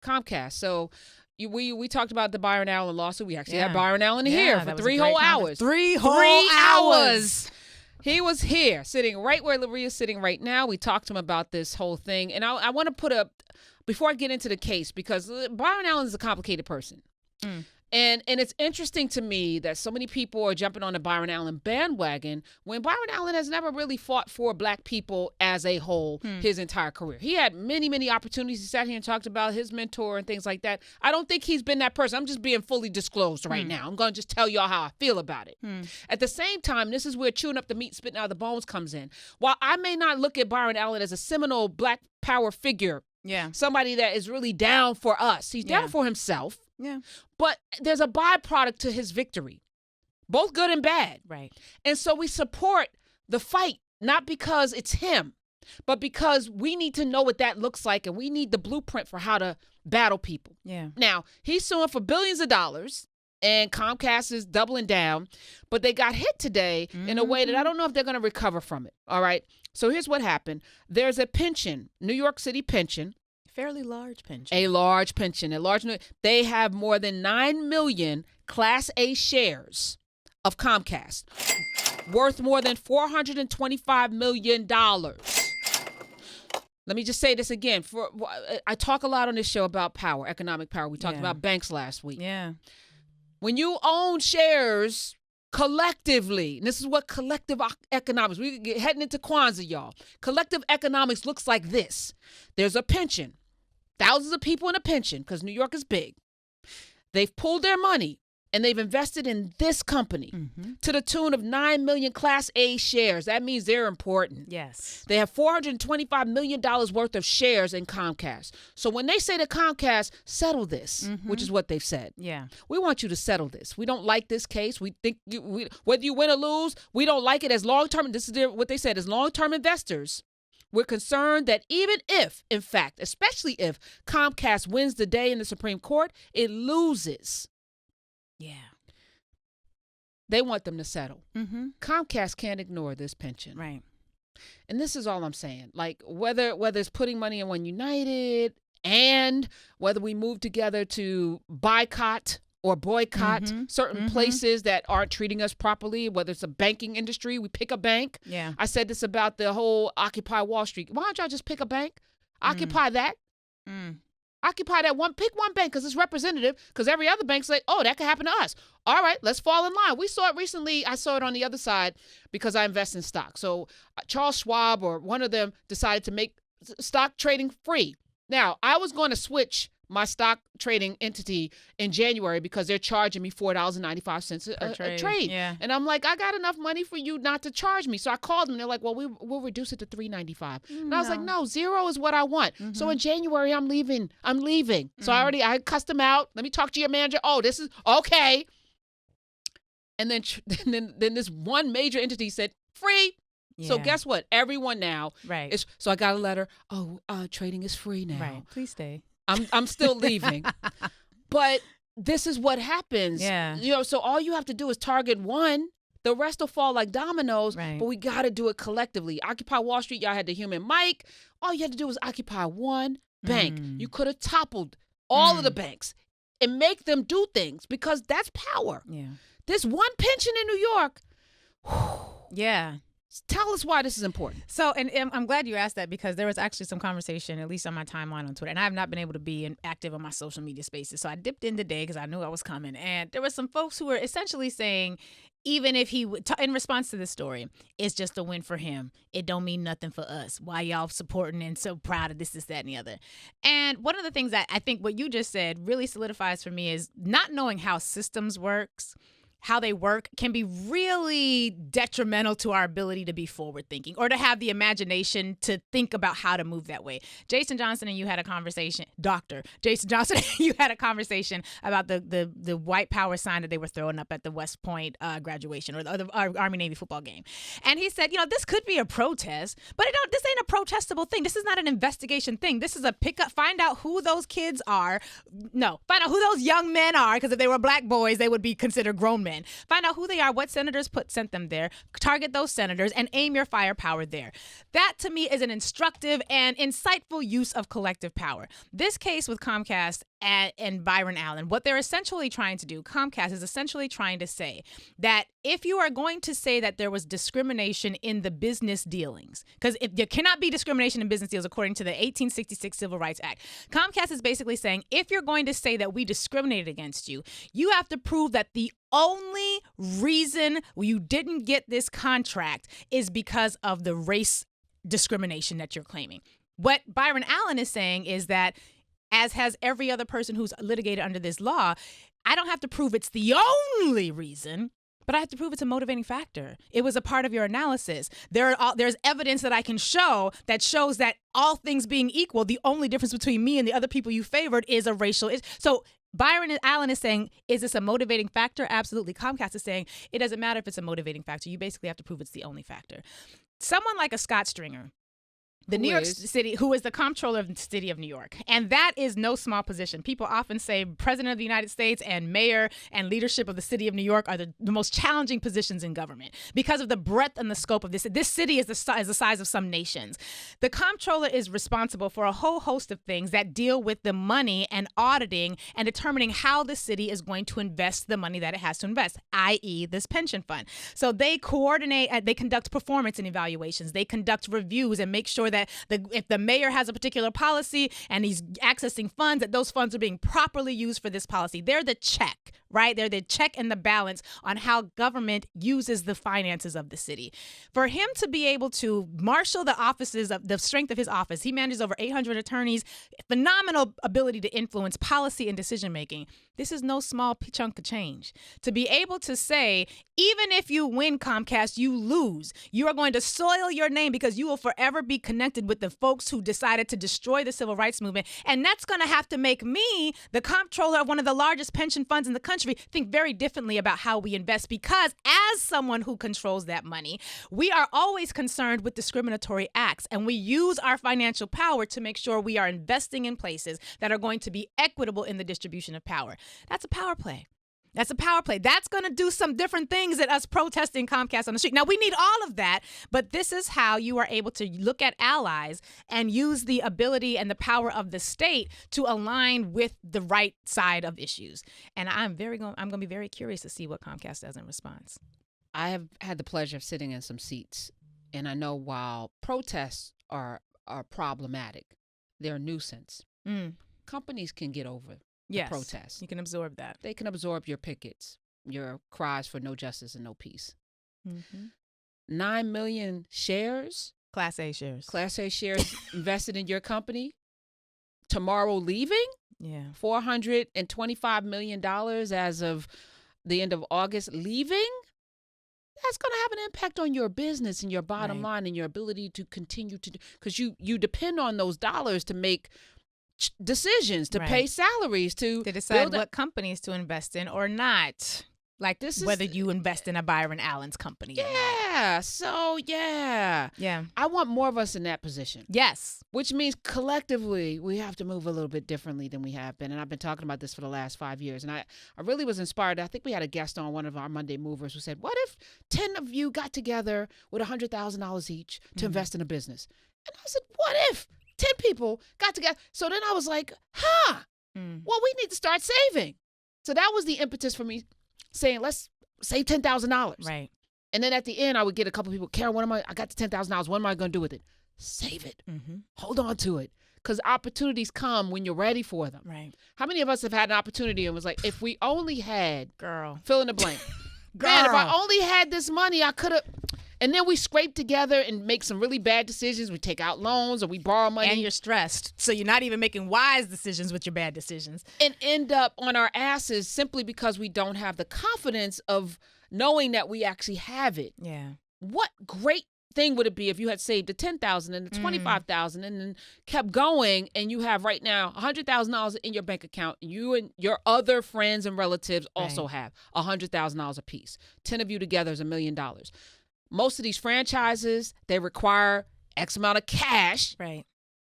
Comcast. So we talked about the Byron Allen lawsuit. We actually had Byron Allen here for 3 whole hours. 3 whole hours. He was here, sitting right where Lurie is sitting right now. We talked to him about this whole thing. And I want to put before I get into the case, because Byron Allen is a complicated person. And it's interesting to me that so many people are jumping on the Byron Allen bandwagon when Byron Allen has never really fought for black people as a whole his entire career. He had many, many opportunities. He sat here and talked about his mentor and things like that. I don't think he's been that person. I'm just being fully disclosed right now. I'm going to just tell y'all how I feel about it. At the same time, this is where chewing up the meat, spitting out the bones comes in. While I may not look at Byron Allen as a seminal black power figure, somebody that is really down for us. He's down for himself. Yeah. But there's a byproduct to his victory, both good and bad. Right. And so we support the fight, not because it's him, but because we need to know what that looks like, and we need the blueprint for how to battle people. Yeah. Now, he's suing for billions of dollars, and Comcast is doubling down, but they got hit today in a way that I don't know if they're going to recover from it. All right. So here's what happened. There's a pension, New York City pension. Fairly large pension. A large pension. They have more than 9 million Class A shares of Comcast, worth more than $425 million. Let me just say this again. I talk a lot on this show about power, economic power. We talked about banks last week. Yeah. When you own shares collectively, and this is what collective economics, we get heading into Kwanzaa, y'all. Collective economics looks like this. There's a pension. Thousands of people in a pension, because New York is big. They've pulled their money and they've invested in this company to the tune of 9 million Class A shares. That means they're important. Yes. They have $425 million worth of shares in Comcast. So when they say to Comcast, settle this, which is what they've said. Yeah. We want you to settle this. We don't like this case. We think whether you win or lose, we don't like it as long-term. This is what they said, as long-term investors. We're concerned that even if, in fact, especially if Comcast wins the day in the Supreme Court, it loses. Yeah. They want them to settle. Comcast can't ignore this pension. Right. And this is all I'm saying. Like, whether it's putting money in One United, and whether we move together to boycott certain places that aren't treating us properly, whether it's a banking industry, we pick a bank. Yeah. I said this about the whole Occupy Wall Street. Why don't y'all just pick a bank? Occupy that. Occupy that one. Pick one bank because it's representative, because every other bank's like, oh, that could happen to us. All right, let's fall in line. We saw it recently. I saw it on the other side because I invest in stock. So Charles Schwab or one of them decided to make stock trading free. Now, I was going to switch my stock trading entity in January because they're charging me $4.95 a trade. Yeah. And I'm like, I got enough money for you not to charge me. So I called them. They're like, well, we'll reduce it to $3.95. And I was like, no, $0 is what I want. So in January, I'm leaving. So I cussed them out. Let me talk to your manager. Oh, this is okay. And then this one major entity said, free. Yeah. So guess what? Everyone now Right. So I got a letter. Oh, trading is free now. Right. Please stay. I'm still leaving. But this is what happens. Yeah. So all you have to do is target one. The rest will fall like dominoes. Right. But we got to do it collectively. Occupy Wall Street, y'all had the human mic. All you had to do was occupy one bank. You could have toppled all of the banks and make them do things, because that's power. Yeah. This one pension in New York. Yeah. Tell us why this is important. So, and I'm glad you asked that, because there was actually some conversation, at least on my timeline on Twitter, and I have not been able to be active on my social media spaces. So I dipped in today because I knew I was coming, and there were some folks who were essentially saying, even if he would, in response to this story, it's just a win for him. It don't mean nothing for us. Why y'all supporting and so proud of this, that, and the other. And one of the things that I think what you just said really solidifies for me is not knowing how systems works. How they work can be really detrimental to our ability to be forward thinking or to have the imagination to think about how to move that way. Jason Johnson and you had a conversation, Dr. Jason Johnson, you had a conversation about the white power sign that they were throwing up at the West Point graduation or the Army-Navy football game. And he said, this could be a protest, but this ain't a protestable thing. This is not an investigation thing. This is a find out who those kids are. No, find out who those young men are, because if they were black boys, they would be considered grown men. men. Find out who they are, what senators sent them there, target those senators, and aim your firepower there. That, to me, is an instructive and insightful use of collective power. This case with Comcast and Byron Allen, what they're essentially trying to do, Comcast is essentially trying to say that if you are going to say that there was discrimination in the business dealings, because if there cannot be discrimination in business deals according to the 1866 Civil Rights Act, Comcast is basically saying if you're going to say that we discriminated against you, you have to prove that the only reason you didn't get this contract is because of the race discrimination that you're claiming. What Byron Allen is saying is that, as has every other person who's litigated under this law, I don't have to prove it's the only reason, but I have to prove it's a motivating factor. It was a part of your analysis. There's evidence that I can show that shows that all things being equal, the only difference between me and the other people you favored is a racial. So Byron Allen is saying, is this a motivating factor? Absolutely. Comcast is saying, it doesn't matter if it's a motivating factor. You basically have to prove it's the only factor. Someone like a Scott Stringer, the New York City, who is the comptroller of the city of New York. And that is no small position. People often say president of the United States and mayor and leadership of the city of New York are the most challenging positions in government because of the breadth and the scope of this. This city is the size of some nations. The comptroller is responsible for a whole host of things that deal with the money and auditing and determining how the city is going to invest the money that it has to invest, i.e. this pension fund. So they coordinate, they conduct performance and evaluations. They conduct reviews and make sure that if the mayor has a particular policy and he's accessing funds, that those funds are being properly used for this policy. They're the check, right? They're the check and the balance on how government uses the finances of the city. For him to be able to marshal the offices of the strength of his office, he manages over 800 attorneys, phenomenal ability to influence policy and decision making. This is no small chunk of change. To be able to say, even if you win, Comcast, you lose. You are going to soil your name because you will forever be connected with the folks who decided to destroy the civil rights movement. And that's going to have to make me, the comptroller of one of the largest pension funds in the country, think very differently about how we invest, because as someone who controls that money, we are always concerned with discriminatory acts, and we use our financial power to make sure we are investing in places that are going to be equitable in the distribution of power. That's a power play. That's a power play. That's going to do some different things than us protesting Comcast on the street. Now, we need all of that, but this is how you are able to look at allies and use the ability and the power of the state to align with the right side of issues. And I'm going to be very curious to see what Comcast does in response. I have had the pleasure of sitting in some seats, and I know while protests are problematic, they're a nuisance. Companies can get over protests. You can absorb that. They can absorb your pickets, your cries for no justice and no peace. 9 million shares. Class A shares invested in your company. Tomorrow leaving. Yeah. $425 million as of the end of August leaving. That's going to have an impact on your business and your bottom line and your ability to continue to, because you depend on those dollars to make decisions, to pay salaries, to decide what companies to invest in or not. Like this, whether you invest in a Byron Allen's company. Yeah. So yeah. I want more of us in that position. Yes. Which means collectively we have to move a little bit differently than we have been. And I've been talking about this for the last 5 years. And I really was inspired. I think we had a guest on one of our Monday Movers who said, what if 10 of you got together with $100,000 each to invest in a business? And I said, what if 10 people got together? So then I was like, well, we need to start saving. So that was the impetus for me saying, let's save $10,000. Right. And then at the end, I would get a couple people, Karen, I got the $10,000. What am I going to do with it? Save it. Hold on to it. Because opportunities come when you're ready for them. Right. How many of us have had an opportunity and was like, if we only had, fill in the blank. Man, if I only had this money, I could have. And then we scrape together and make some really bad decisions. We take out loans or we borrow money. And you're stressed. So you're not even making wise decisions with your bad decisions. And end up on our asses simply because we don't have the confidence of knowing that we actually have it. Yeah. What great thing would it be if you had saved the $10,000 and the $25,000 and then kept going, and you have right now $100,000 in your bank account. You and your other friends and relatives also have $100,000 apiece. 10 of you together is $1 million. Most of these franchises, they require X amount of cash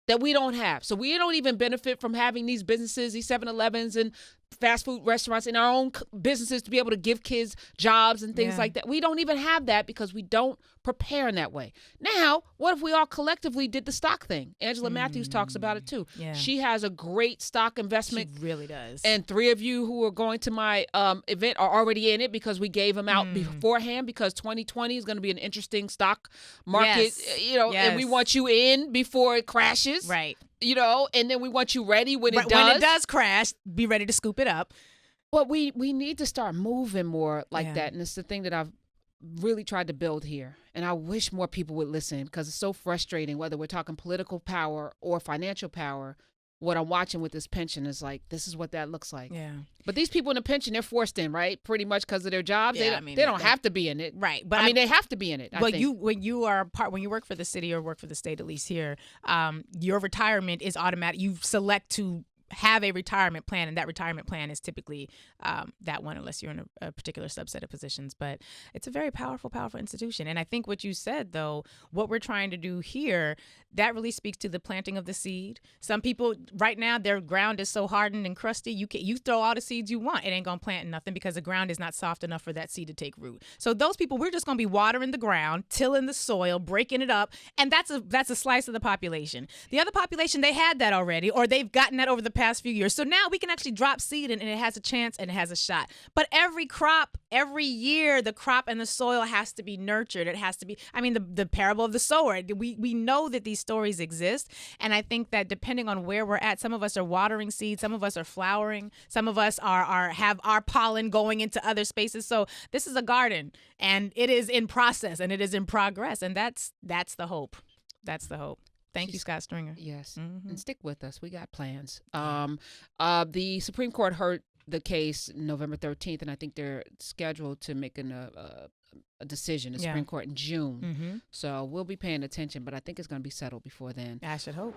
that we don't have. So we don't even benefit from having these businesses, these 7-Elevens and fast food restaurants, in our own businesses to be able to give kids jobs and things like that. We don't even have that because we don't prepare in that way. Now, what if we all collectively did the stock thing? Angela Matthews talks about it too. Yeah. She has a great stock investment. She really does. And 3 of you who are going to my event are already in it because we gave them out beforehand, because 2020 is going to be an interesting stock market, and we want you in before it crashes. Right. And then we want you ready when it does. When it does crash, be ready to scoop it up. But we need to start moving more like that. And it's the thing that I've really tried to build here. And I wish more people would listen, because it's so frustrating, whether we're talking political power or financial power. What I'm watching with this pension is like, this is what that looks like. Yeah. But these people in the pension, they're forced in, right? Pretty much because of their jobs. Yeah, they don't have to be in it. Right. But they have to be in it. When you work for the city or work for the state, at least here, your retirement is automatic. You select to have a retirement plan, and that retirement plan is typically that one, unless you're in a particular subset of positions. But it's a very powerful institution. And I think what you said, though, what we're trying to do here, that really speaks to the planting of the seed. Some people right now, their ground is so hardened and crusty, you throw all the seeds you want, it ain't gonna plant nothing because the ground is not soft enough for that seed to take root. So those people, we're just gonna be watering the ground, tilling the soil, breaking it up, and that's a slice of the population. The other population, they had that already, or they've gotten that over the past few years. So now we can actually drop seed and it has a chance and it has a shot. But every year, the crop and the soil has to be nurtured. It has to be, the parable of the sower. We know that these stories exist. And I think that depending on where we're at, some of us are watering seeds, some of us are flowering, some of us have our pollen going into other spaces. So this is a garden, and it is in process and it is in progress. And that's the hope. That's the hope. Thank you, Scott Stringer. Yes. And stick with us. We got plans. The Supreme Court heard the case November 13th, and I think they're scheduled to make a decision, the Supreme Court, in June. So we'll be paying attention, but I think it's going to be settled before then. I should hope.